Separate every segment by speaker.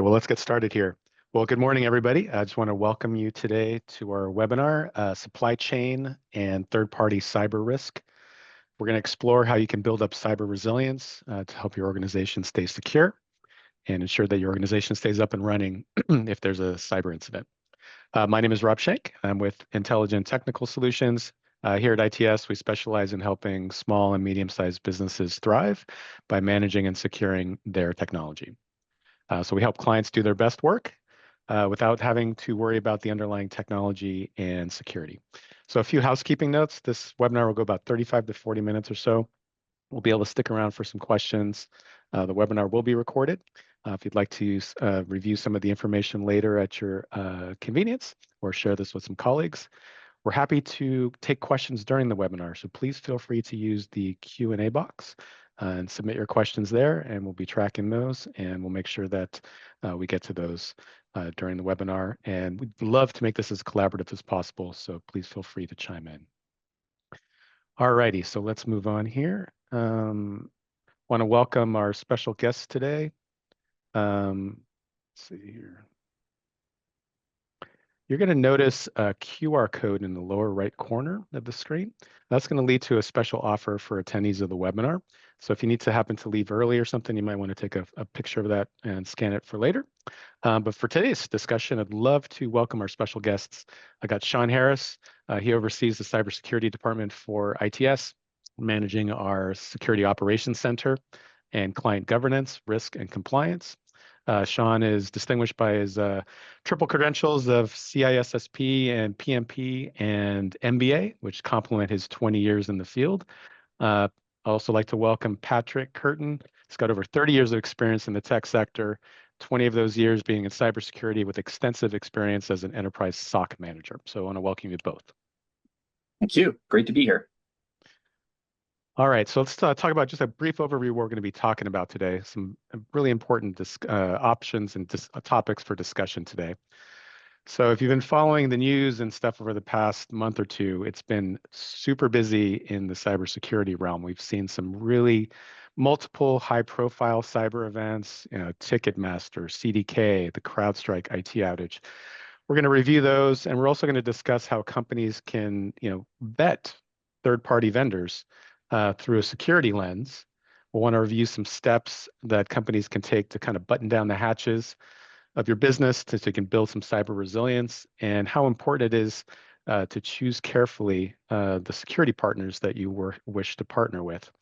Speaker 1: well, let's get started here. Well, good morning, everybody. I just want to welcome you today to our webinar, Supply Chain and Third-Party Cyber Risk. We're going to explore how you can build up cyber resilience to help your organization stay secure and ensure that your organization stays up and running if there's a cyber incident. My name is Rob Schenk. I'm with Intelligent Technical Solutions. Here at ITS, we specialize in helping small and medium-sized businesses thrive by managing and securing their technology. So we help clients do their best work without having to worry about the underlying technology and security. So a few housekeeping notes. This webinar will go about 35 to 40 minutes or so. We'll be able to stick around for some questions. The webinar will be recorded. If you'd like to review some of the information later at your convenience or share this with some colleagues, we're happy to take questions during the webinar. So please feel free to use the Q&A box and submit your questions there, and we'll be tracking those, and we'll make sure that we get to those during the webinar. And we'd love to make this as collaborative as possible, so please feel free to chime in. All righty, so let's move on here. Want to welcome our special guests today. Let's see here. You're going to notice a QR code in the lower right corner of the screen. That's going to lead to a special offer for attendees of the webinar. So if you need to happen to leave early or something, you might want to take a picture of that and scan it for later. But for today's discussion, I'd love to welcome our special guests. I got Sean Harris. He oversees the cybersecurity department for ITS, managing our Security Operations Center and client governance, risk, and compliance. Sean is distinguished by his triple credentials of CISSP and PMP and MBA, which complement his 20 years in the field. I'd also like to welcome Patrick Curtin. He's got over 30 years of experience in the tech sector, 20 of those years being in cybersecurity with extensive experience as an enterprise SOC manager. So I want to welcome you both.
Speaker 2: Thank you. Great to be here.
Speaker 1: All right, so let's talk about just a brief overview of what we're going to be talking about today. Some really important options and topics for discussion today. So if you've been following the news and stuff over the past month or two, it's been super busy in the cybersecurity realm. We've seen some really multiple high-profile cyber events, Ticketmaster, CDK, the CrowdStrike IT outage. We're going to review those, and we're also going to discuss how companies can, vet third-party vendors through a security lens. We'll want to review some steps that companies can take to kind of button down the hatches of your business so you can build some cyber resilience, and how important it is to choose carefully the security partners that you wish to partner with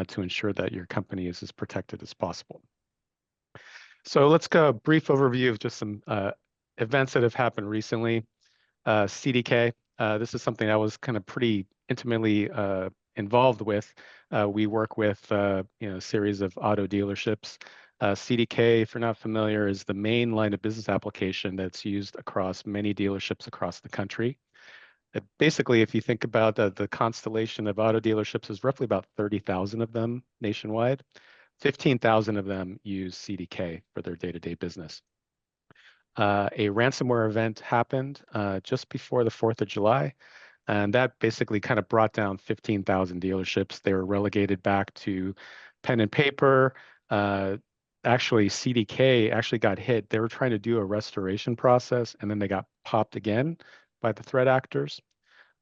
Speaker 1: to ensure that your company is as protected as possible. So let's go a brief overview of just some events that have happened recently. CDK, this is something I was kind of pretty intimately involved with. We work with a series of auto dealerships. CDK, if you're not familiar, is the main line of business application that's used across many dealerships across the country. Basically, if you think about the constellation of auto dealerships, is roughly about 30,000 of them nationwide. 15,000 of them use CDK for their day-to-day business. A ransomware event happened just before the 4th of July. And that basically kind of brought down 15,000 dealerships. They were relegated back to pen and paper. Actually, CDK actually got hit. They were trying to do a restoration process, and then they got popped again by the threat actors.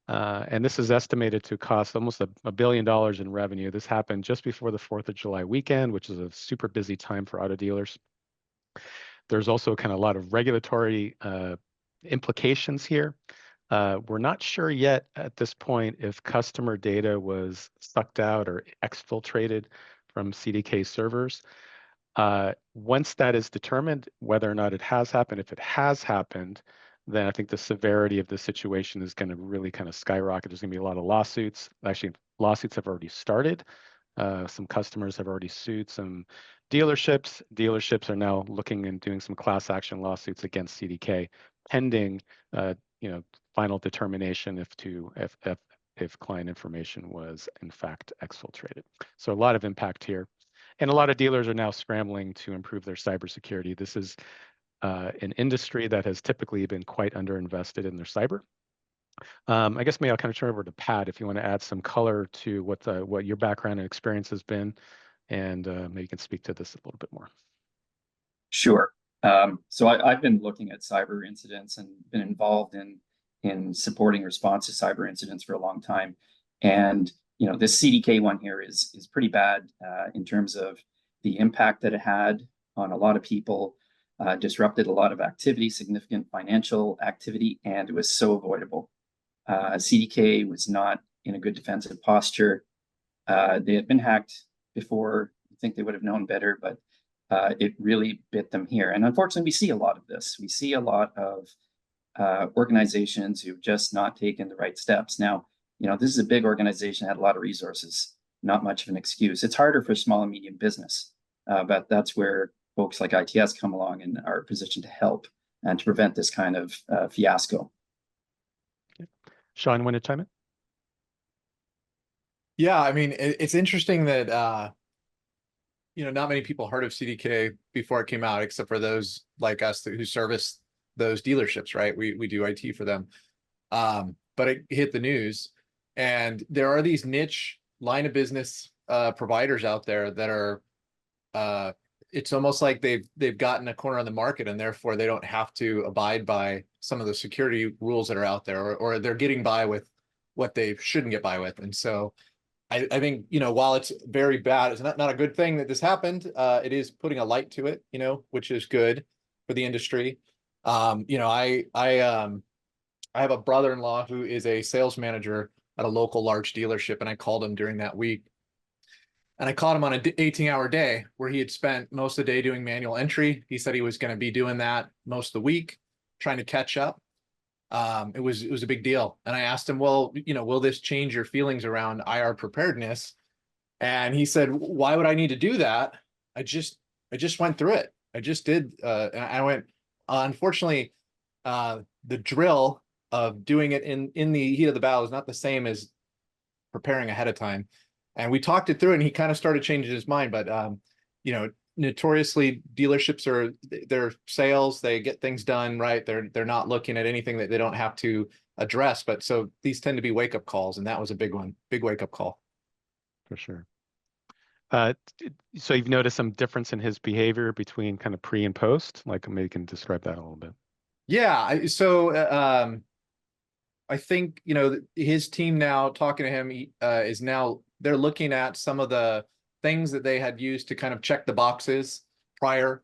Speaker 1: And this is estimated to cost almost $1 billion in revenue. This happened just before the 4th of July weekend, which is a super busy time for auto dealers. There's also kind of a lot of regulatory implications here. We're not sure yet at this point if customer data was sucked out or exfiltrated from CDK servers. Once that is determined, whether or not it has happened, if it has happened, then I think the severity of the situation is going to really kind of skyrocket. There's going to be a lot of lawsuits. Actually, lawsuits have already started. Some customers have already sued some dealerships. Dealerships are now looking and doing some class action lawsuits against CDK, pending final determination if client information was in fact exfiltrated. So a lot of impact here. And a lot of dealers are now scrambling to improve their cybersecurity. This is an industry that has typically been quite underinvested in their cyber. I guess maybe I'll kind of turn over to Pat if you want to add some color to what your background and experience has been, and maybe you can speak to this a little bit more.
Speaker 2: Sure. I've been looking at cyber incidents and been involved in supporting response to cyber incidents for a long time. And this CDK one here is pretty bad in terms of the impact that it had on a lot of people, disrupted a lot of activity, significant financial activity, and it was so avoidable. CDK was not in a good defensive posture. They had been hacked before. I think they would have known better, but it really bit them here. And unfortunately, we see a lot of this. We see a lot of organizations who've just not taken the right steps. Now, this is a big organization, had a lot of resources, not much of an excuse. It's harder for small and medium business, but that's where folks like ITS come along and are positioned to help and to prevent this kind of fiasco.
Speaker 1: Okay. Sean, want to chime in?
Speaker 3: Yeah, I mean, it's interesting that not many people heard of CDK before it came out, except for those like us who service those dealerships, right? We do IT for them. But it hit the news, and there are these niche line of business providers out there that are it's almost like they've gotten a corner on the market, and therefore they don't have to abide by some of the security rules that are out there, or they're getting by with what they shouldn't get by with. And so I think, while it's very bad, it's not a good thing that this happened. It is putting a light to it, which is good for the industry. I have a brother-in-law who is a sales manager at a local large dealership, and I called him during that week. And I caught him on an 18-hour day where he had spent most of the day doing manual entry. He said he was going to be doing that most of the week, trying to catch up. It was a big deal. And I asked him, well, will this change your feelings around IR preparedness? And he said, why would I need to do that? I just went through it. I just did. And I went, unfortunately, the drill of doing it in the heat of the battle is not the same as preparing ahead of time. And we talked it through, and he kind of started changing his mind. But, notoriously dealerships are their sales, they get things done, right? They're not looking at anything that they don't have to address. But so these tend to be wake-up calls, and that was a big one, big wake-up call.
Speaker 1: For sure. So you've noticed some difference in his behavior between kind of pre and post? Like, maybe you can describe that a little bit.
Speaker 3: Yeah. So I think, his team now, talking to him, is now, they're looking at some of the things that they had used to kind of check the boxes prior,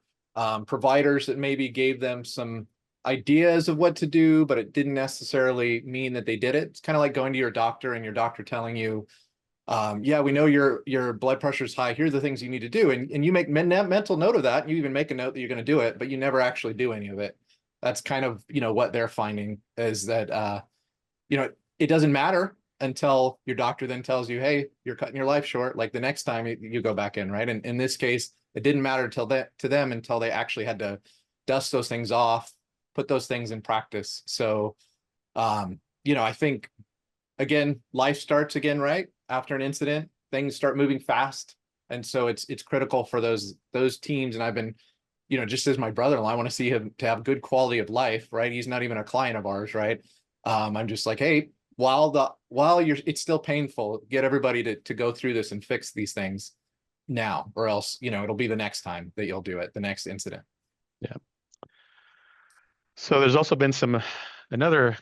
Speaker 3: providers that maybe gave them some ideas of what to do, but it didn't necessarily mean that they did it. It's kind of like going to your doctor and your doctor telling you, yeah, we know your blood pressure is high. Here are the things you need to do. And you make mental note of that. You even make a note that you're going to do it, but you never actually do any of it. That's kind of, what they're finding is that, it doesn't matter until your doctor then tells you, hey, you're cutting your life short. Like the next time you go back in, right? And in this case, it didn't matter to them until they actually had to dust those things off, put those things in practice. So, I think, again, life starts again, right? After an incident, things start moving fast. And so it's critical for those teams. And I've been, just as my brother-in-law, I want to see him to have good quality of life, right? He's not even a client of ours, right? I'm just like, hey, while it's still painful, get everybody to go through this and fix these things now, or else, it'll be the next time that you'll do it, the next incident.
Speaker 1: Yeah. So there's also been another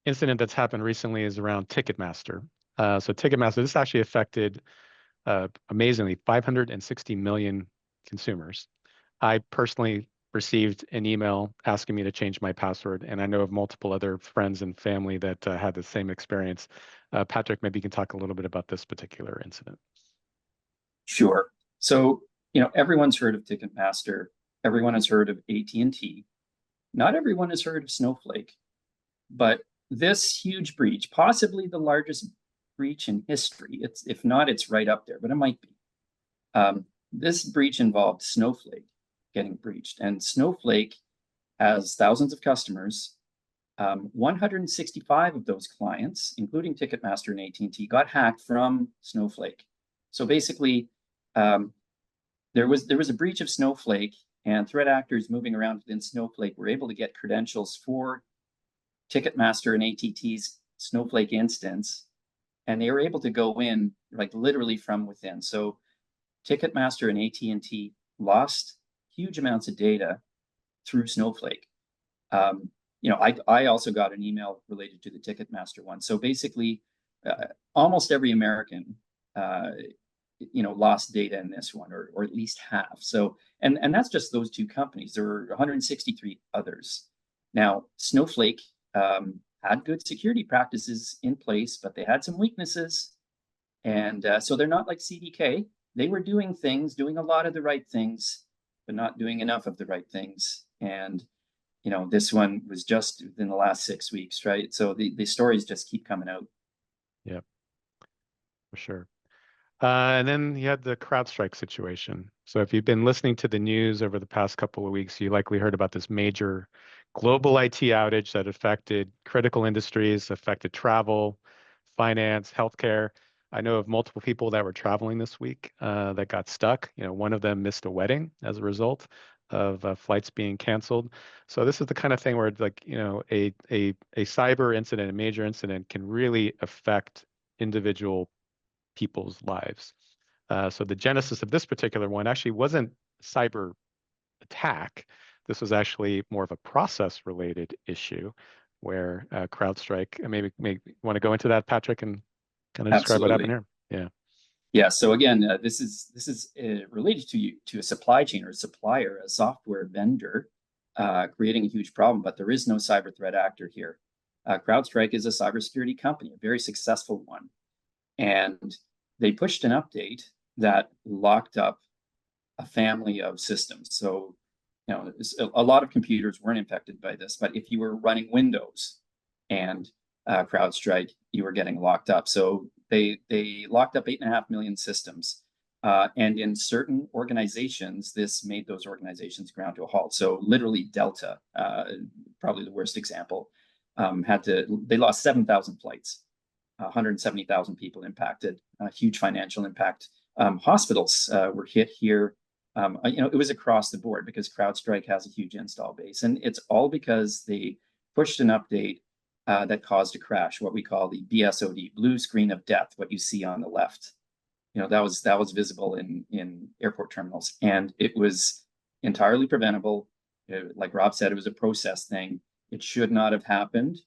Speaker 1: incident that's happened recently is around Ticketmaster. So Ticketmaster, this actually affected, amazingly, 560 million consumers. I personally received an email asking me to change my password, and I know of multiple other friends and family that had the same experience. Patrick, maybe you can talk a little bit about this particular incident.
Speaker 2: Sure. So, everyone's heard of Ticketmaster. Everyone has heard of AT&T. Not everyone has heard of Snowflake. But this huge breach, possibly the largest breach in history, if not, it's right up there, but it might be. This breach involved Snowflake getting breached. And Snowflake has thousands of customers. 165 of those clients, including Ticketmaster and AT&T, got hacked from Snowflake. So basically, there was a breach of Snowflake, and threat actors moving around within Snowflake were able to get credentials for Ticketmaster and AT&T's Snowflake instance, and they were able to go in like literally from within. So Ticketmaster and AT&T lost huge amounts of data through Snowflake. I also got an email related to the Ticketmaster one. So basically, almost every American, lost data in this one, or at least half. So, and that's just those two companies. There were 163 others. Now, Snowflake had good security practices in place, but they had some weaknesses. And so they're not like CDK. They were doing a lot of the right things, but not doing enough of the right things. And this one was just within the last 6 weeks, right? So the stories just keep coming out.
Speaker 1: Yep, for sure. And then you had the CrowdStrike situation. So if you've been listening to the news over the past couple of weeks, you likely heard about this major global IT outage that affected critical industries, affected travel, finance, healthcare. I know of multiple people that were traveling this week that got stuck. One of them missed a wedding as a result of flights being canceled. So this is the kind of thing where a cyber incident, a major incident, can really affect individual people's lives. So the genesis of this particular one actually wasn't cyber attack. This was actually more of a process-related issue where CrowdStrike, maybe want to go into that, Patrick, and kind of describe what happened here. Yeah.
Speaker 2: Yeah. So again, this is related to a supply chain or a supplier, a software vendor, creating a huge problem. But there is no cyber threat actor here. CrowdStrike is a cybersecurity company, a very successful one, and they pushed an update that locked up a family of systems. So, a lot of computers weren't infected by this, but if you were running Windows and CrowdStrike, you were getting locked up. So they locked up 8.5 million systems. And in certain organizations, this made those organizations ground to a halt. So literally Delta, probably the worst example, they lost 7,000 flights, 170,000 people impacted, huge financial impact. Hospitals were hit here. It was across the board because CrowdStrike has a huge install base, and it's all because they pushed an update that caused a crash, what we call the BSOD, blue screen of death, what you see on the left. That was visible in airport terminals, and it was entirely preventable. Like Rob said, it was a process thing. It should not have happened.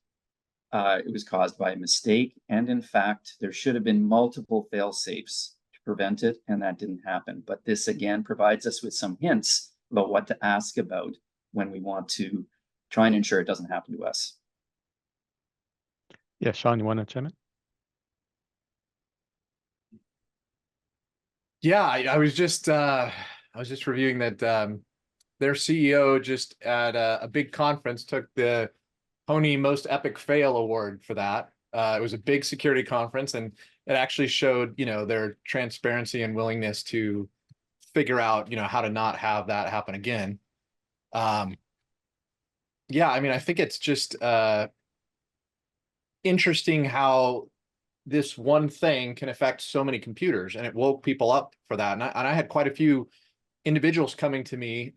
Speaker 2: It was caused by a mistake, and in fact, there should have been multiple fail-safes to prevent it, and that didn't happen. But this again provides us with some hints about what to ask about when we want to try and ensure it doesn't happen to us.
Speaker 1: Yeah, Sean, you want to chime in?
Speaker 3: Yeah, I was just reviewing that their CEO just at a big conference took the Pony Most Epic Fail Award for that. It was a big security conference, and it actually showed their transparency and willingness to figure out how to not have that happen again. Yeah, I mean, I think it's just interesting how this one thing can affect so many computers, and it woke people up for that. And I had quite a few individuals coming to me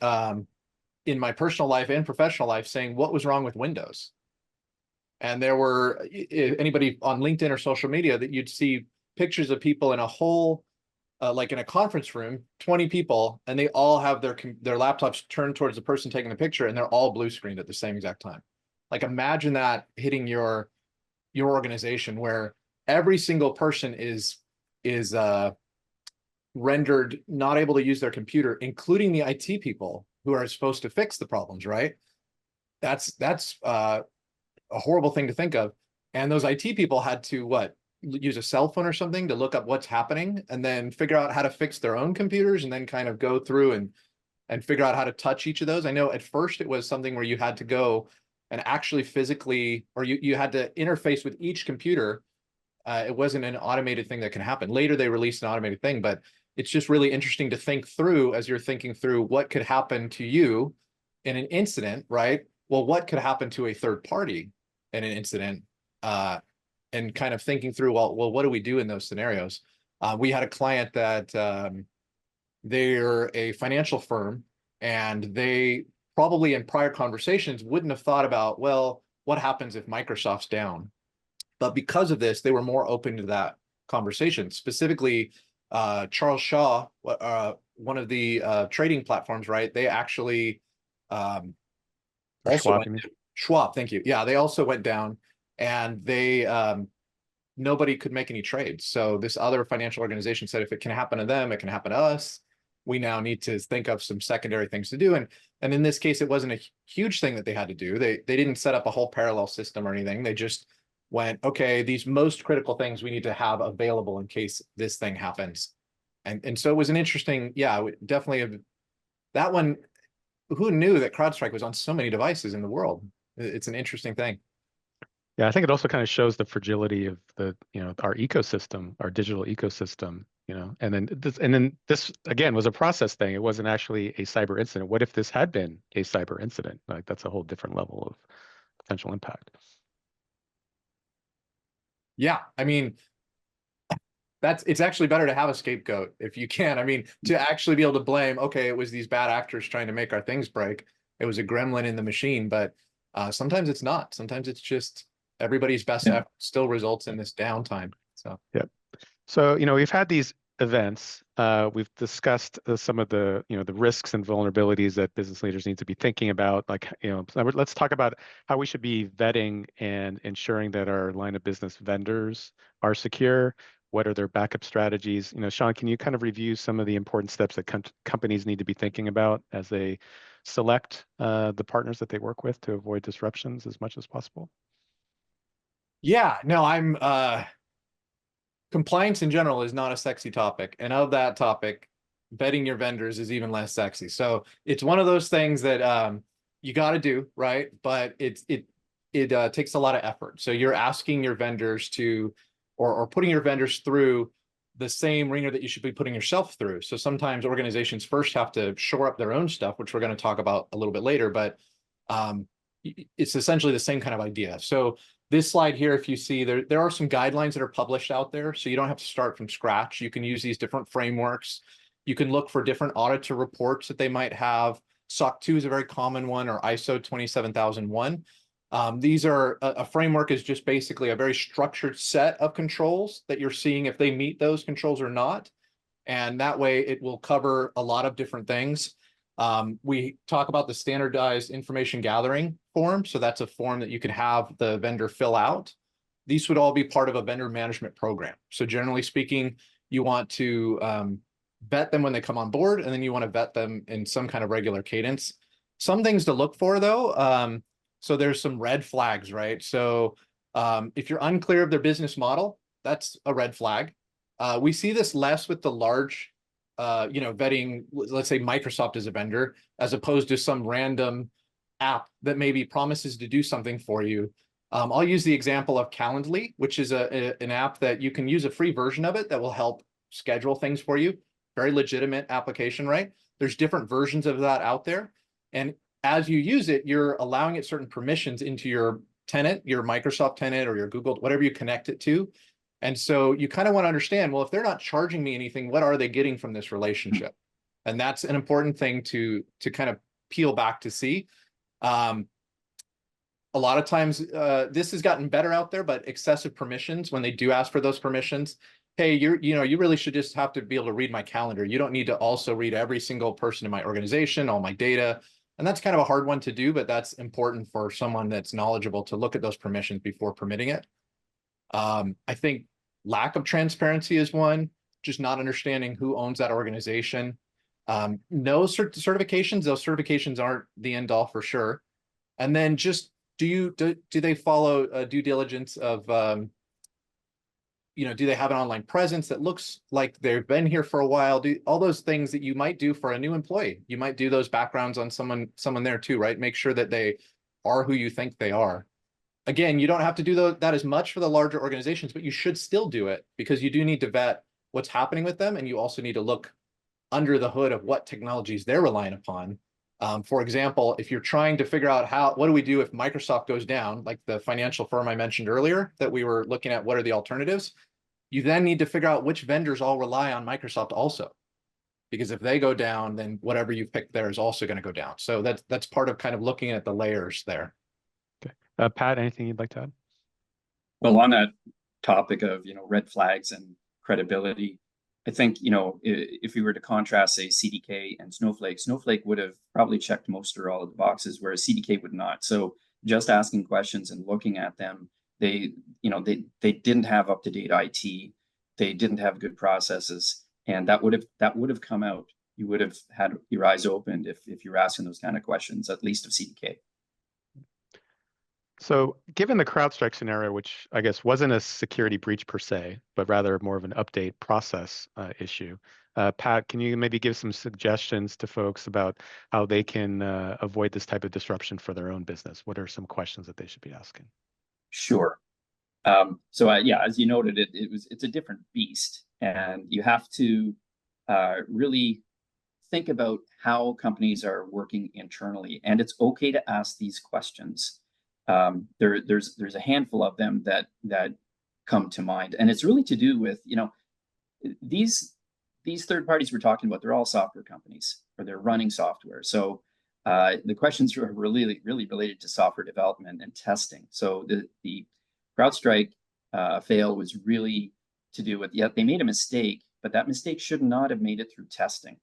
Speaker 3: in my personal life and professional life saying, what was wrong with Windows? And there were, anybody on LinkedIn or social media, that you'd see pictures of people in a whole, like in a conference room, 20 people, and they all have their laptops turned towards the person taking the picture, and they're all blue screened at the same exact time. Like, imagine that hitting your organization, where every single person is rendered not able to use their computer, including the IT people who are supposed to fix the problems, right? That's a horrible thing to think of. And those IT people had to use a cell phone or something to look up what's happening, and then figure out how to fix their own computers, and then kind of go through and figure out how to touch each of those. I know at first it was something where you had to go and actually physically, or you had to interface with each computer. It wasn't an automated thing that can happen. Later, they released an automated thing, but it's just really interesting to think through as you're thinking through what could happen to you in an incident, right? Well, what could happen to a third party in an incident? And kind of thinking through, well, what do we do in those scenarios? We had a client that they're a financial firm, and they probably in prior conversations wouldn't have thought about, well, what happens if Microsoft's down? But because of this, they were more open to that conversation. Specifically, Charles Shaw, one of the trading platforms, right? They actually also
Speaker 1: Schwab,
Speaker 3: went
Speaker 1: you mean?
Speaker 3: Schwab, thank you. Yeah, they also went down, and they nobody could make any trades. So this other financial organization said, if it can happen to them, it can happen to us. We now need to think of some secondary things to do. And in this case, it wasn't a huge thing that they had to do. They didn't set up a whole parallel system or anything. They just went, okay, these most critical things we need to have available in case this thing happens. And so it was an interesting, yeah, definitely that one. Who knew that CrowdStrike was on so many devices in the world? It's an interesting thing.
Speaker 1: Yeah, I think it also kind of shows the fragility of the, our ecosystem, our digital ecosystem, and then this again was a process thing. It wasn't actually a cyber incident. What if this had been a cyber incident? Like that's a whole different level of potential impact.
Speaker 3: Yeah, I mean, it's actually better to have a scapegoat if you can. I mean, to actually be able to blame, okay, it was these bad actors trying to make our things break. It was a gremlin in the machine, but sometimes it's not. Sometimes it's just everybody's best effort still results in this downtime. So
Speaker 1: yeah. So, we've had these events. We've discussed some of the, the risks and vulnerabilities that business leaders need to be thinking about. Like, let's talk about how we should be vetting and ensuring that our line of business vendors are secure. What are their backup strategies? Sean, can you kind of review some of the important steps that companies need to be thinking about as they select the partners that they work with to avoid disruptions as much as possible?
Speaker 3: yeah, no, I'm compliance in general is not a sexy topic. And of that topic, vetting your vendors is even less sexy. So it's one of those things that you got to do, right? But it takes a lot of effort. So you're asking your vendors to, or putting your vendors through the same ringer that you should be putting yourself through. So sometimes organizations first have to shore up their own stuff, which we're going to talk about a little bit later, but it's essentially the same kind of idea. So this slide here, if you see, there are some guidelines that are published out there, so you don't have to start from scratch. You can use these different frameworks. You can look for different auditor reports that they might have. SOC 2 is a very common one, or ISO 27001. These are a framework is just basically a very structured set of controls that you're seeing if they meet those controls or not. And that way it will cover a lot of different things. We talk about the standardized information gathering form. So that's a form that you can have the vendor fill out. These would all be part of a vendor management program. So generally speaking, you want to vet them when they come on board, and then you want to vet them in some kind of regular cadence. Some things to look for though. So there's some red flags, right? So if you're unclear of their business model, that's a red flag. We see this less with the large vetting, let's say Microsoft as a vendor, as opposed to some random app that maybe promises to do something for you. I'll use the example of Calendly, which is an app that you can use a free version of it that will help schedule things for you. Very legitimate application, right? There's different versions of that out there. And as you use it, you're allowing it certain permissions into your tenant, your Microsoft tenant or your Google, whatever you connect it to. And so you kind of want to understand, well, if they're not charging me anything, what are they getting from this relationship? And that's an important thing to kind of peel back to see. A lot of times this has gotten better out there, but excessive permissions, when they do ask for those permissions, hey, you really should just have to be able to read my calendar. You don't need to also read every single person in my organization, all my data. And that's kind of a hard one to do, but that's important for someone that's knowledgeable to look at those permissions before permitting it. I think lack of transparency is one, just not understanding who owns that organization. No certifications, those certifications aren't the end all for sure. And then just do they follow due diligence of, do they have an online presence that looks like they've been here for a while? Do all those things that you might do for a new employee. You might do those backgrounds on someone there too, right? Make sure that they are who you think they are. Again, you don't have to do that as much for the larger organizations, but you should still do it because you do need to vet what's happening with them. And you also need to look under the hood of what technologies they're relying upon. For example, if you're trying to figure out what do we do if Microsoft goes down, like the financial firm I mentioned earlier, that we were looking at, what are the alternatives? You then need to figure out which vendors all rely on Microsoft also. Because if they go down, then whatever you picked there is also going to go down. So that's part of kind of looking at the layers there.
Speaker 1: Okay. Pat, anything you'd like to add?
Speaker 2: Well, on that topic of red flags and credibility, I think, if we were to contrast, say, CDK and Snowflake, Snowflake would have probably checked most or all of the boxes, whereas CDK would not. So just asking questions and looking at them, they didn't have up-to-date IT, they didn't have good processes, and that would have come out. You would have had your eyes opened if you were asking those kind of questions, at least of CDK.
Speaker 1: So given the CrowdStrike scenario, which I guess wasn't a security breach per se, but rather more of an update process issue, Pat, can you maybe give some suggestions to folks about how they can avoid this type of disruption for their own business? What are some questions that they should be asking?
Speaker 2: Sure. Yeah, as you noted, it's a different beast, and you have to really think about how companies are working internally, and it's okay to ask these questions. There's a handful of them that come to mind, and it's really to do with these third parties we're talking about. They're all software companies, or they're running software. So the questions are really related to software development and testing. So the CrowdStrike fail was really to do with, they made a mistake, but that mistake should not have made it through testing.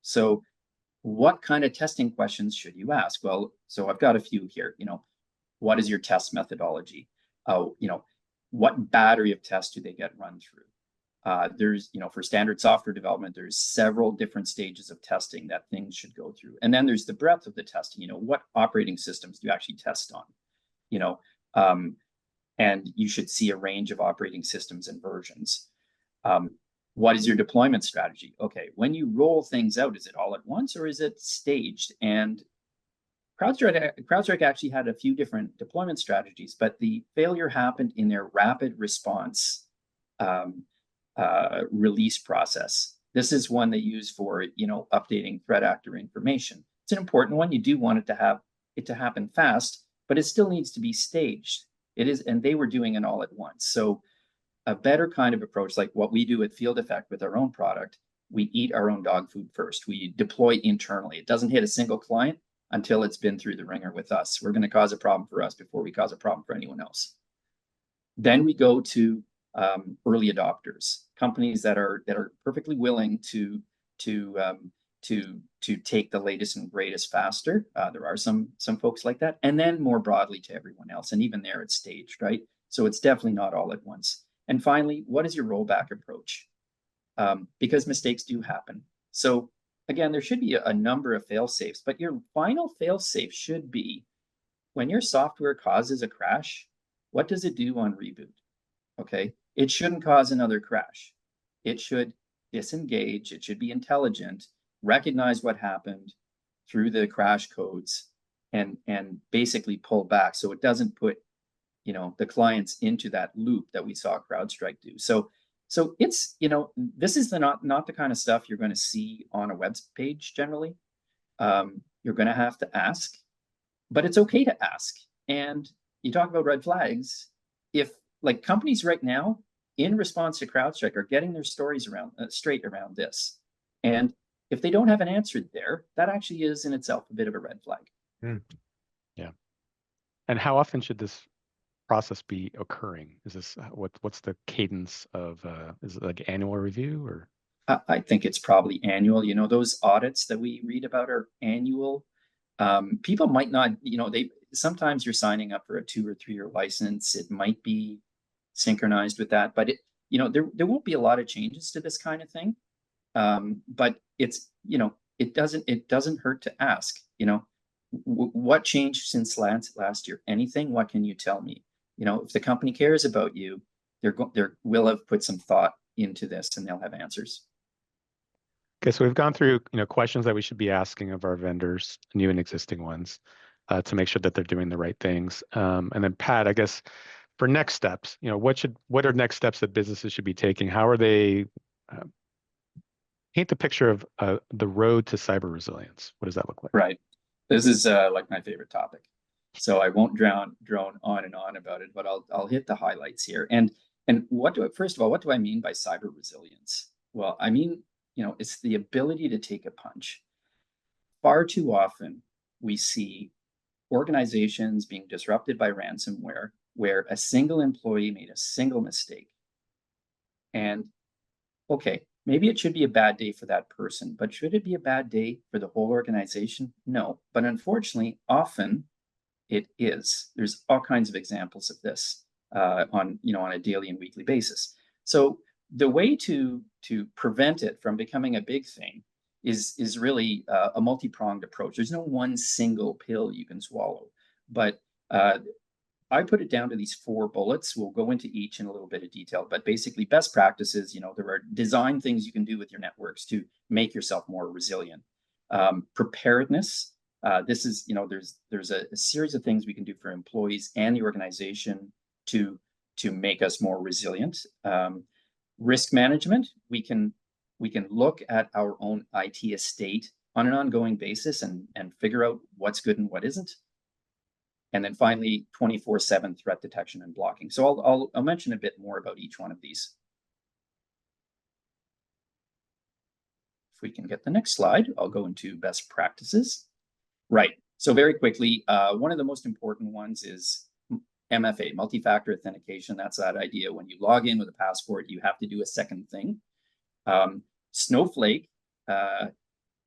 Speaker 2: So what kind of testing questions should you ask? Well, so I've got a few here. What is your test methodology? What battery of tests do they get run through? There's, for standard software development, there's several different stages of testing that things should go through. And then there's the breadth of the testing. What operating systems do you actually test on? And you should see a range of operating systems and versions. What is your deployment strategy? Okay, when you roll things out, is it all at once or is it staged? And CrowdStrike actually had a few different deployment strategies, but the failure happened in their rapid response release process. This is one they use for updating threat actor information. It's an important one. You do want it to happen fast, but it still needs to be staged. It is, and they were doing it all at once. So a better kind of approach, like what we do at Field Effect with our own product, we eat our own dog food first. We deploy internally. It doesn't hit a single client until it's been through the ringer with us. We're going to cause a problem for us before we cause a problem for anyone else. Then we go to early adopters, companies that are perfectly willing to take the latest and greatest faster. There are some folks like that, and then more broadly to everyone else. And even there, it's staged, right? So it's definitely not all at once. And finally, what is your rollback approach? Because mistakes do happen. So again, there should be a number of fail safes, but your final fail safe should be when your software causes a crash, what does it do on reboot? Okay, it shouldn't cause another crash. It should disengage. It should be intelligent, recognize what happened through the crash codes, and basically pull back so it doesn't put the clients into that loop that we saw CrowdStrike do. So it's this is not the kind of stuff you're going to see on a web page generally. You're going to have to ask, but it's okay to ask. And you talk about red flags. If like companies right now, in response to CrowdStrike, are getting their stories straight around this, and if they don't have an answer there, that actually is in itself a bit of a red flag.
Speaker 1: Yeah. And how often should this process be occurring? Is this what's the cadence of is it like annual review or?
Speaker 2: I think it's probably annual. Those audits that we read about are annual. People might not, sometimes you're signing up for a 2 or 3 year license. It might be synchronized with that, but there won't be a lot of changes to this kind of thing. But it's, it doesn't hurt to ask, what changed since last year? Anything? What can you tell me? If the company cares about you, they will have put some thought into this, and they'll have answers.
Speaker 1: Okay, so we've gone through questions that we should be asking of our vendors, new and existing ones, to make sure that they're doing the right things. And then Pat, I guess for next steps, what are next steps that businesses should be taking? How are they paint the picture of the road to cyber resilience? What does that look like?
Speaker 2: Right. This is like my favorite topic. So I won't drone on and on about it, but I'll hit the highlights here. And first of all, what do I mean by cyber resilience? Well, I mean, it's the ability to take a punch. Far too often, we see organizations being disrupted by ransomware where a single employee made a single mistake. And okay, Maybe it should be a bad day for that person, but should it be a bad day for the whole organization? No, but unfortunately, often it is. There's all kinds of examples of this on a daily and weekly basis. So the way to prevent it from becoming a big thing is really a multi-pronged approach. There's no one single pill you can swallow, but I put it down to these 4 bullets. We'll go into each in a little bit of detail, but basically best practices, there are design things you can do with your networks to make yourself more resilient. Preparedness. This is, there's a series of things we can do for employees and the organization to make us more resilient. Risk management. We can look at our own IT estate on an ongoing basis and figure out what's good and what isn't. And then finally, 24/7 threat detection and blocking. So I'll mention a bit more about each one of these. If we can get the next slide, I'll go into best practices. Right. So very quickly, one of the most important ones is MFA, multi-factor authentication. That's that idea. When you log in with a password, you have to do a second thing. Snowflake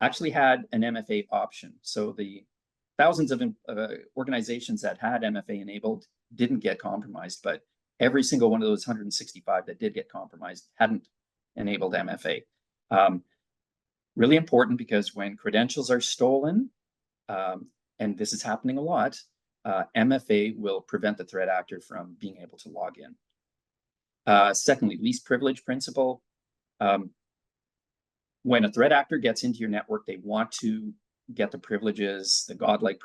Speaker 2: actually had an MFA option. So the thousands of organizations that had MFA enabled didn't get compromised, but every single one of those 165 that did get compromised hadn't enabled MFA. Really important because when credentials are stolen, and this is happening a lot, MFA will prevent the threat actor from being able to log in. Secondly, least privilege principle. When a threat actor gets into your network, they want to get the privileges, the godlike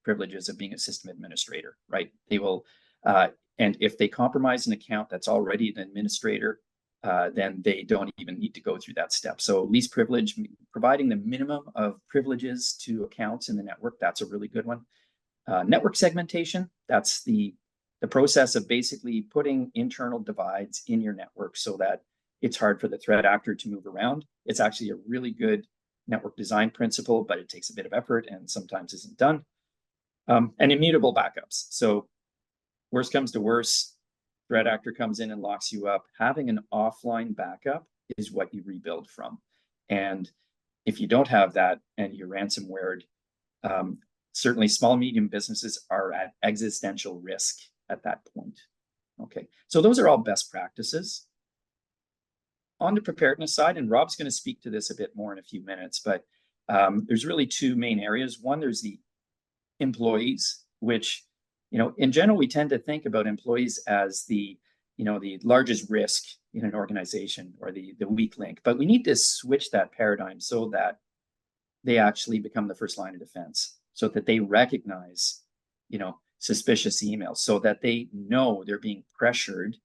Speaker 2: privileges of being a system administrator, right? They will, and if they compromise an account that's already an administrator, then they don't even need to go through that step. So least privilege, providing the minimum of privileges to accounts in the network, that's a really good one. Network segmentation, that's the process of basically putting internal divides in your network so that it's hard for the threat actor to move around. It's actually a really good network design principle, but it takes a bit of effort and sometimes isn't done. And immutable backups. So worst comes to worst, threat actor comes in and locks you up. Having an offline backup is what you rebuild from. And if you don't have that and you're ransomwared, certainly small, medium businesses are at existential risk at that point. Okay, so those are all best practices. On the preparedness side, and Rob's going to speak to this a bit more in a few minutes, but there's really 2 main areas. One, there's the employees, which, in general, we tend to think about employees as the largest risk in an organization or the weak link, but we need to switch that paradigm so that they actually become the first line of defense, so that they recognize, suspicious emails, so that they know they're being pressured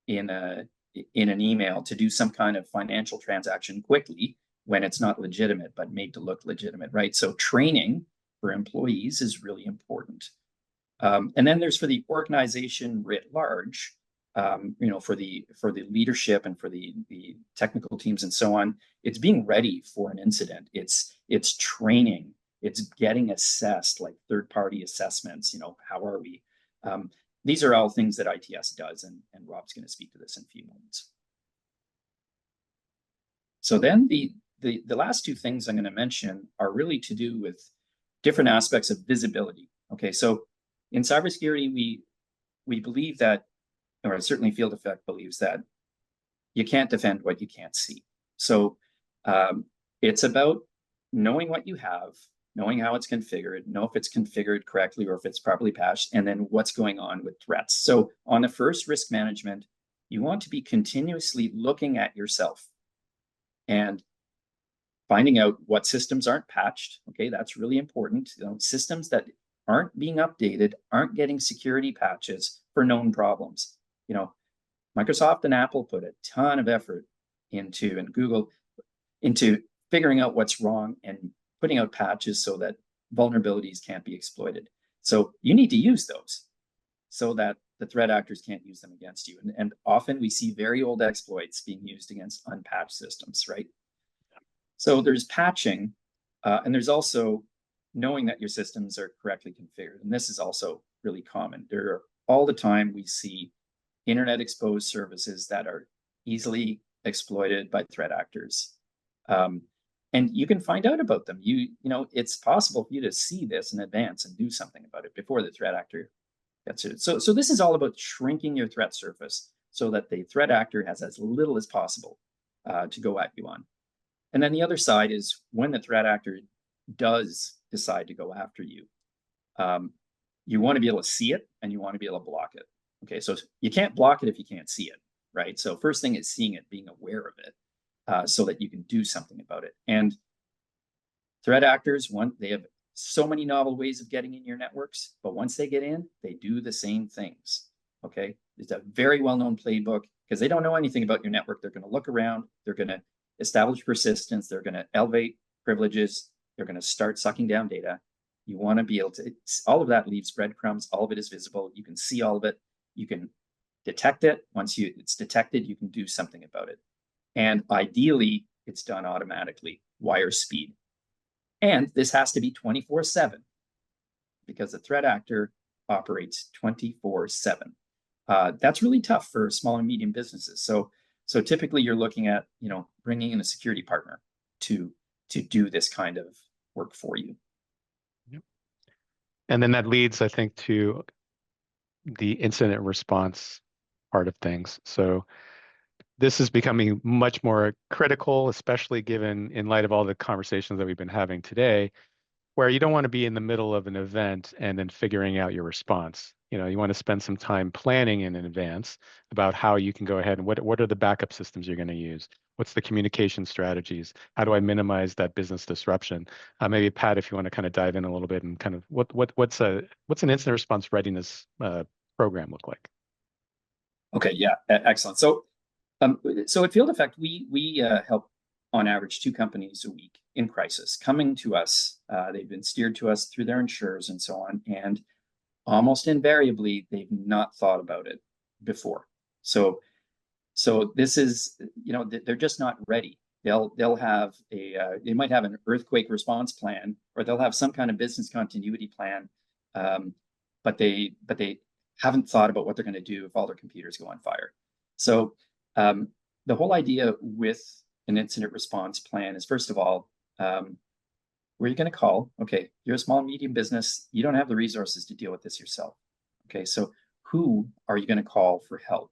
Speaker 2: in an email to do some kind of financial transaction quickly when it's not legitimate, but made to look legitimate, right? So training for employees is really important. And then there's for the organization writ large, for the leadership and for the technical teams and so on, it's being ready for an incident. It's training, it's getting assessed, like third-party assessments, how are we? These are all things that ITS does, and Rob's going to speak to this in a few moments. So then the last 2 things I'm going to mention are really to do with different aspects of visibility. Okay, so in cybersecurity, we believe that, or certainly Field Effect believes that you can't defend what you can't see. So it's about knowing what you have, knowing how it's configured, know if it's configured correctly or if it's properly patched, and then what's going on with threats. So on the first, risk management, you want to be continuously looking at yourself and finding out what systems aren't patched. Okay, that's really important. Systems that aren't being updated, aren't getting security patches for known problems. Microsoft and Apple put a ton of effort into, and Google, into figuring out what's wrong and putting out patches so that vulnerabilities can't be exploited. So you need to use those so that the threat actors can't use them against you. And often we see very old exploits being used against unpatched systems, right? So there's patching, and there's also knowing that your systems are correctly configured. And this is also really common. All the time we see internet exposed services that are easily exploited by threat actors. And you can find out about them. You know, it's possible for you to see this in advance and do something about it before the threat actor gets it. So this is all about shrinking your threat surface so that the threat actor has as little as possible to go at you on. And then the other side is when the threat actor does decide to go after you, you want to be able to see it and you want to be able to block it. Okay, so you can't block it if you can't see it, right? So first thing is seeing it, being aware of it, so that you can do something about it. And threat actors, they have so many novel ways of getting in your networks, but once they get in, they do the same things. Okay, it's a very well-known playbook because they don't know anything about your network. They're going to look around, they're going to establish persistence, they're going to elevate privileges, they're going to start sucking down data. You want to be able to, all of that leaves breadcrumbs, all of it is visible, you can see all of it, you can detect it. Once it's detected, you can do something about it. And ideally, it's done automatically, wire speed. And this has to be 24/7 because the threat actor operates 24/7. That's really tough for small and medium businesses. So typically you're looking at, you know, bringing in a security partner to do this kind of work for you.
Speaker 1: Yep. And then that leads, I think, to the incident response part of things. So this is becoming much more critical, especially given in light of all the conversations that we've been having today, where you don't want to be in the middle of an event and then figuring out your response. You know, you want to spend some time planning in advance about how you can go ahead and what are the backup systems you're going to use? What's the communication strategies? How do I minimize that business disruption? Maybe Pat, if you want to kind of dive in a little bit and kind of what's an incident response readiness program look like?
Speaker 2: Okay, yeah, excellent. So at Field Effect, we help on average 2 companies a week in crisis coming to us. They've been steered to us through their insurers and so on, and almost invariably they've not thought about it before. So this is, you know, they're just not ready. They'll have they might have an earthquake response plan, or they'll have some kind of business continuity plan, but they haven't thought about what they're going to do if all their computers go on fire. So the whole idea with an incident response plan is, first of all, where you're going to call. Okay, you're a small and medium business, you don't have the resources to deal with this yourself. Okay, so who are you going to call for help?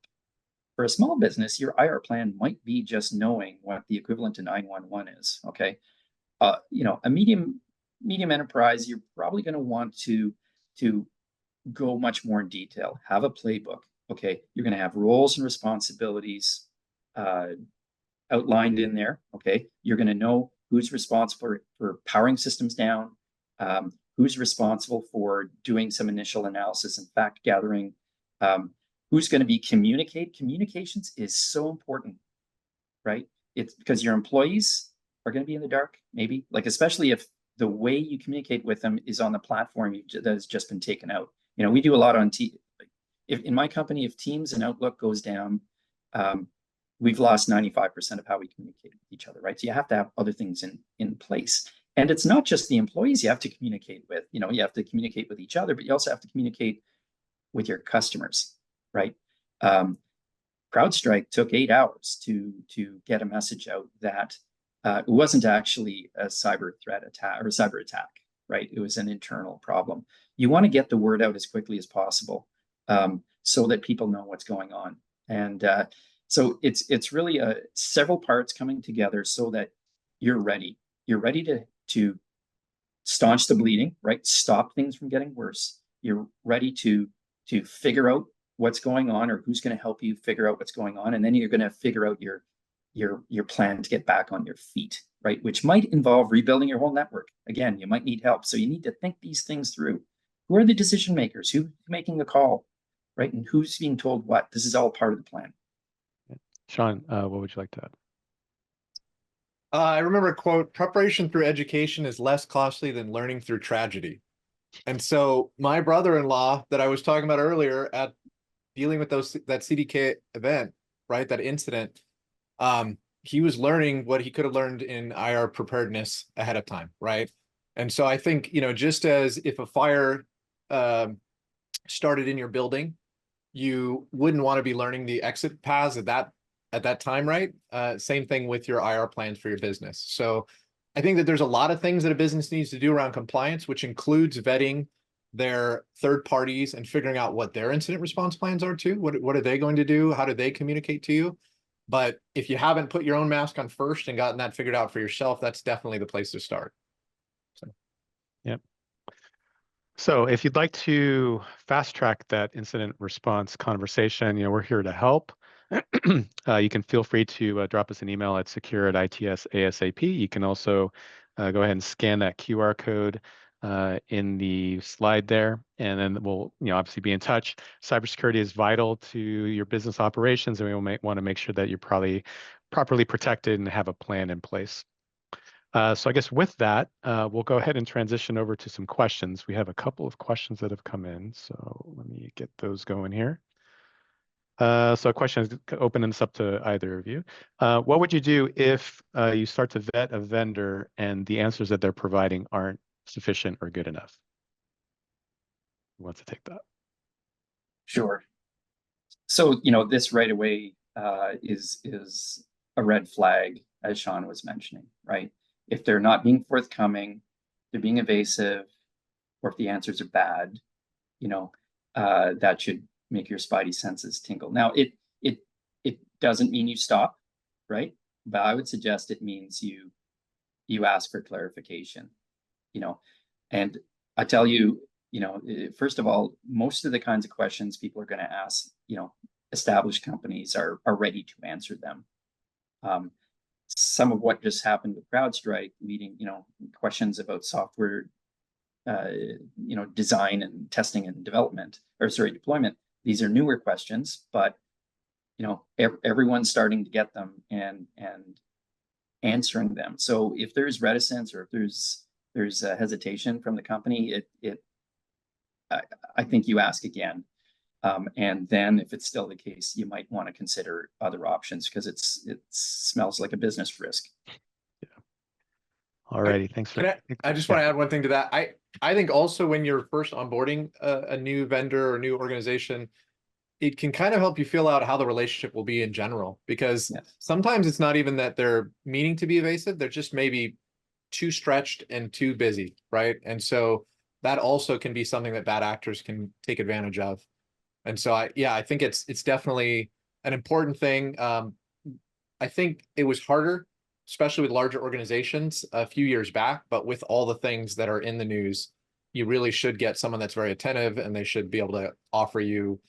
Speaker 2: For a small business, your IR plan might be just knowing what the equivalent to 911 is. Okay, you know, a medium enterprise, you're probably going to want to go much more in detail, have a playbook. Okay, you're going to have roles and responsibilities outlined in there. Okay, you're going to know who's responsible for powering systems down, who's responsible for doing some initial analysis and fact gathering, who's going to be communications is so important, right? It's because your employees are going to be in the dark, maybe, like, especially if the way you communicate with them is on the platform that has just been taken out. You know, we do a lot on if in my company, if Teams and Outlook goes down, we've lost 95% of how we communicate with each other, right? So you have to have other things in place. And it's not just the employees you have to communicate with. You know, you have to communicate with each other, but you also have to communicate with your customers, right? CrowdStrike took 8 hours to get a message out that it wasn't actually a cyber threat attack or a cyber attack, right? It was an internal problem. You want to get the word out as quickly as possible so that people know what's going on. And so it's really several parts coming together so that you're ready. You're ready to staunch the bleeding, right? Stop things from getting worse. You're ready to figure out what's going on or who's going to help you figure out what's going on, and then you're going to figure out your plan to get back on your feet, right? Which might involve rebuilding your whole network. Again, you might need help, so you need to think these things through. Who are the decision makers? Who's making the call, right? And who's being told what? This is all part of the plan.
Speaker 1: Sean, what would you like to add?
Speaker 3: I remember a quote: preparation through education is less costly than learning through tragedy. And so my brother-in-law that I was talking about earlier at dealing with that CDK event, right, that incident, he was learning what he could have learned in IR preparedness ahead of time, right? And so I think, you know, just as if a fire started in your building, you wouldn't want to be learning the exit paths at that at that time, right? Same thing with your IR plans for your business. So I think that there's a lot of things that a business needs to do around compliance, which includes vetting their third parties and figuring out what their incident response plans are too. What are they going to do? How do they communicate to you? But if you haven't put your own mask on first and gotten that figured out for yourself, that's definitely the place to start. So.
Speaker 1: Yep. So if you'd like to fast track that incident response conversation, we're here to help. You can feel free to drop us an email at secure@its.asap. You can also go ahead and scan that QR code in the slide there, and then we'll obviously be in touch. Cybersecurity is vital to your business operations, and we will want to make sure that you're properly protected and have a plan in place. So I guess with that, we'll go ahead and transition over to some questions. We have a couple of questions that have come in, so let me get those going here. So a question is opening this up to either of you. What would you do if you start to vet a vendor and the answers that they're providing aren't sufficient or good enough? Who wants to take that?
Speaker 2: Sure. So, this right away is a red flag, as Sean was mentioning, right? If they're not being forthcoming, they're being evasive, or if the answers are bad, that should make your spidey senses tingle. Now, it doesn't mean you stop, right? But I would suggest it means you ask for clarification, and I tell you, first of all, most of the kinds of questions people are going to ask, established companies are ready to answer them. Some of what just happened with CrowdStrike, leading, questions about software, design and testing and deployment. These are newer questions, but everyone's starting to get them and answering them. So if there's reticence or if there's a hesitation from the company, I think you ask again. And then if it's still the case, you might want to consider other options because it smells like a business risk.
Speaker 1: Yeah. All righty. Thanks for.
Speaker 3: I just want to add one thing to that. I think also when you're first onboarding a new vendor or new organization, it can kind of help you feel out how the relationship will be in general, because sometimes it's not even that they're meaning to be evasive. They're just maybe too stretched and too busy, right? And so that also can be something that bad actors can take advantage of. And so I think it's definitely an important thing. I think it was harder, especially with larger organizations a few years back, but with all the things that are in the news, you really should get someone that's very attentive, and they should be able to offer you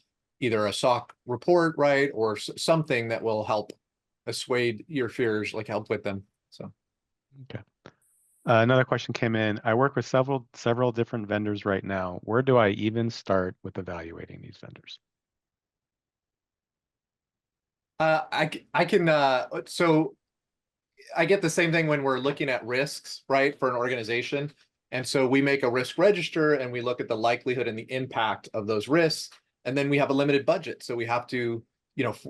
Speaker 3: either a SOC report, right, or something that will help assuage your fears, like help with them. So,
Speaker 1: okay. Another question came in. I work with several different vendors right now. Where do I even start with evaluating these vendors?
Speaker 3: I can so I get the same thing when we're looking at risks, right, for an organization. And so we make a risk register and we look at the likelihood and the impact of those risks. And then we have a limited budget. So we have to,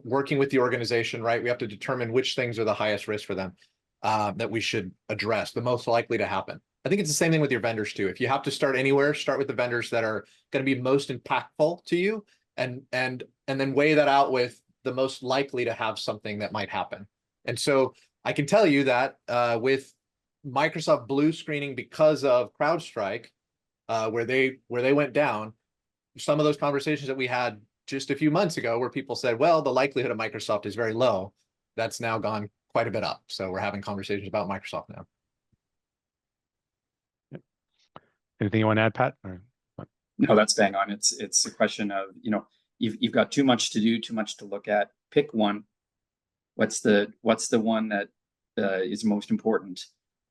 Speaker 3: working with the organization, right, we have to determine which things are the highest risk for them that we should address, the most likely to happen. I think it's the same thing with your vendors too. If you have to start anywhere, start with the vendors that are going to be most impactful to you, and then weigh that out with the most likely to have something that might happen. And so I can tell you that with Microsoft blue screening because of CrowdStrike, where they went down, some of those conversations that we had just a few months ago where people said, well, the likelihood of Microsoft is very low, that's now gone quite a bit up. So we're having conversations about Microsoft now.
Speaker 1: Yep. Anything you want to add, Pat? Or what?
Speaker 2: No, that's bang on. It's a question of, you've got too much to do, too much to look at. Pick one. What's the one that is most important,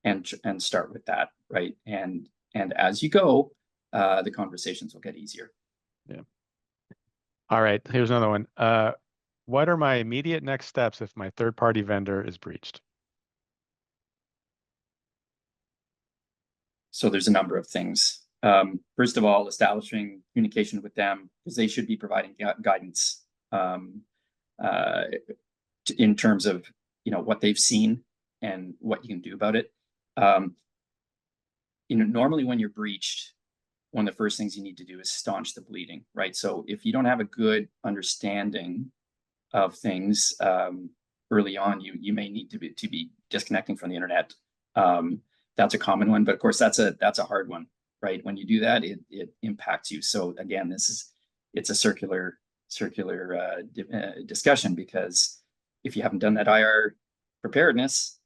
Speaker 2: and start with that, right? And as you go, the conversations will get easier.
Speaker 1: Yeah. All right. Here's another one. What are my immediate next steps if my third-party vendor is breached?
Speaker 2: So there's a number of things. First of all, establishing communication with them, because they should be providing guidance in terms of what they've seen and what you can do about it. Normally when you're breached, one of the first things you need to do is staunch the bleeding, right? So if you don't have a good understanding of things, early on, you may need to be disconnecting from the internet. That's a common one, but of course that's a hard one, right? When you do that, it impacts you. So again, it's a circular discussion, because if you haven't done that IR preparedness,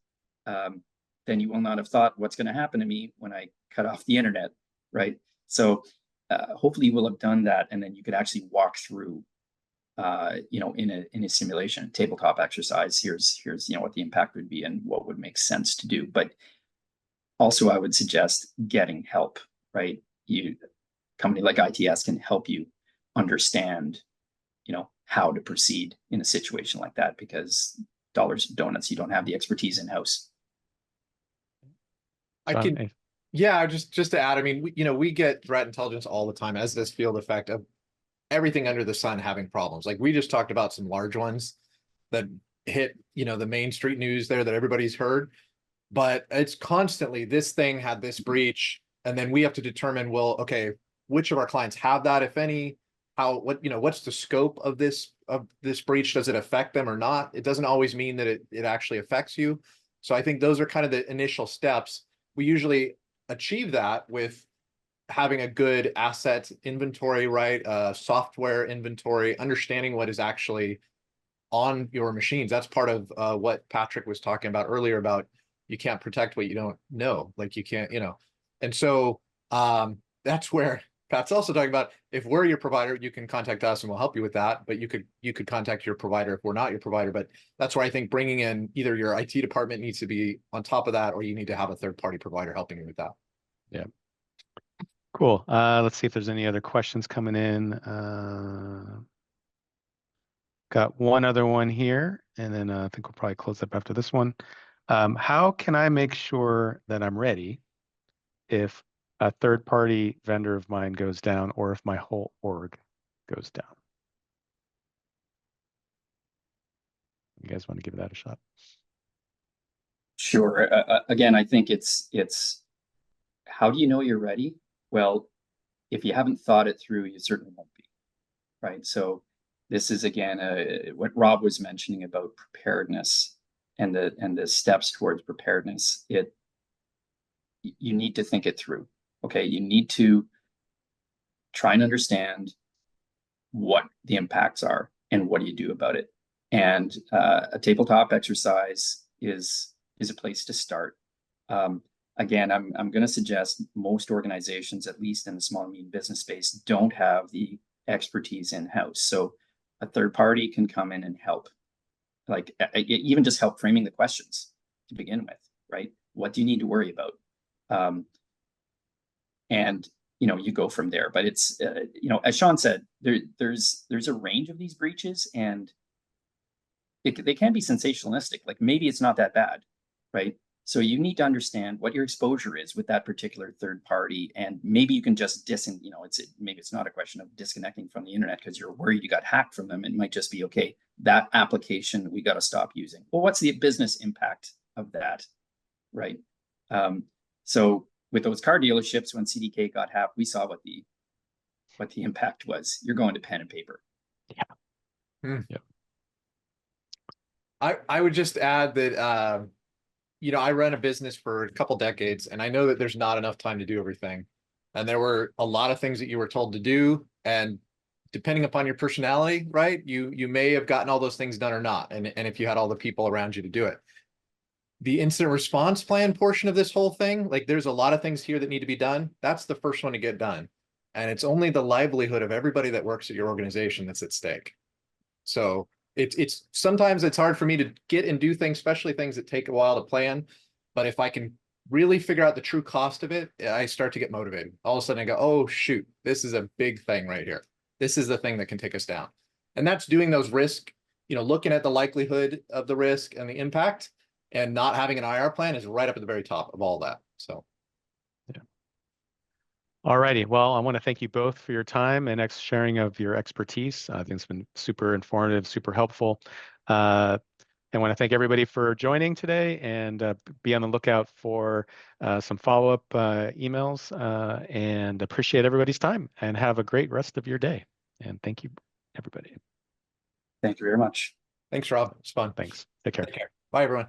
Speaker 2: then you will not have thought, what's going to happen to me when I cut off the internet, right? So hopefully you will have done that, and then you could actually walk through, in a simulation, tabletop exercise. Here's what the impact would be and what would make sense to do. But also, I would suggest getting help, right? Company like ITS can help you understand, how to proceed in a situation like that, because dollars and donuts, you don't have the expertise in house.
Speaker 3: Just to add, I mean, we get threat intelligence all the time, as this field effect of everything under the sun having problems. Like we just talked about some large ones that hit, the main street news there that everybody's heard, but it's constantly, this thing had this breach, and then we have to determine, well, okay, which of our clients have that, if any, what's the scope of this breach? Does it affect them or not? It doesn't always mean that it actually affects you. So I think those are kind of the initial steps. We usually achieve that with having a good asset inventory, right? Software inventory, understanding what is actually on your machines. That's part of what Patrick was talking about earlier about you can't protect what you don't know. Like you can't, and so that's where Pat's also talking about, if we're your provider, you can contact us and we'll help you with that. But you could contact your provider if we're not your provider. But that's where I think bringing in either your IT department needs to be on top of that, or you need to have a third-party provider helping you with that.
Speaker 1: Yeah. Cool. Let's see if there's any other questions coming in. Got one other one here, and then I think we'll probably close up after this one. How can I make sure that I'm ready if a third-party vendor of mine goes down, or if my whole org goes down? You guys want to give that a shot?
Speaker 2: Sure. Again, I think it's how do you know you're ready? Well, if you haven't thought it through, you certainly won't be, right? So this is again what Rob was mentioning about preparedness and the steps towards preparedness. You need to think it through. Okay, you need to try and understand what the impacts are and what do you do about it. And a tabletop exercise is a place to start. Again, I'm going to suggest most organizations, at least in the small and medium business space, don't have the expertise in-house. So a third party can come in and help, like even just help framing the questions to begin with, right? What do you need to worry about? And you go from there. But it's as Sean said, there's a range of these breaches, and they can be sensationalistic. Like maybe it's not that bad, right? So you need to understand what your exposure is with that particular third party, and maybe you can just maybe it's not a question of disconnecting from the internet because you're worried you got hacked from them. It might just be, okay, that application we got to stop using. Well, what's the business impact of that, right? So with those car dealerships, when CDK got hacked, we saw what the impact was. You're going to pen and paper.
Speaker 1: Yeah. Yeah.
Speaker 3: I would just add that I ran a business for a couple decades, and I know that there's not enough time to do everything. And there were a lot of things that you were told to do, and depending upon your personality, right, you may have gotten all those things done or not. And if you had all the people around you to do it. The incident response plan portion of this whole thing, like there's a lot of things here that need to be done. That's the first one to get done. And it's only the livelihood of everybody that works at your organization that's at stake. So it's sometimes it's hard for me to get and do things, especially things that take a while to plan. But if I can really figure out the true cost of it, I start to get motivated. All of a sudden I go, oh shoot, this is a big thing right here. This is the thing that can take us down. And that's doing those risk, looking at the likelihood of the risk and the impact, and not having an IR plan is right up at the very top of all that. So.
Speaker 1: Yeah. All righty. Well, I want to thank you both for your time and sharing of your expertise. I think it's been super informative, super helpful. I want to thank everybody for joining today, and be on the lookout for some follow-up emails, and appreciate everybody's time, and have a great rest of your day. And thank you, everybody.
Speaker 2: Thank you very much.
Speaker 3: Thanks, Rob. It's fun.
Speaker 1: Thanks. Take care.
Speaker 3: Take care. Bye, everyone.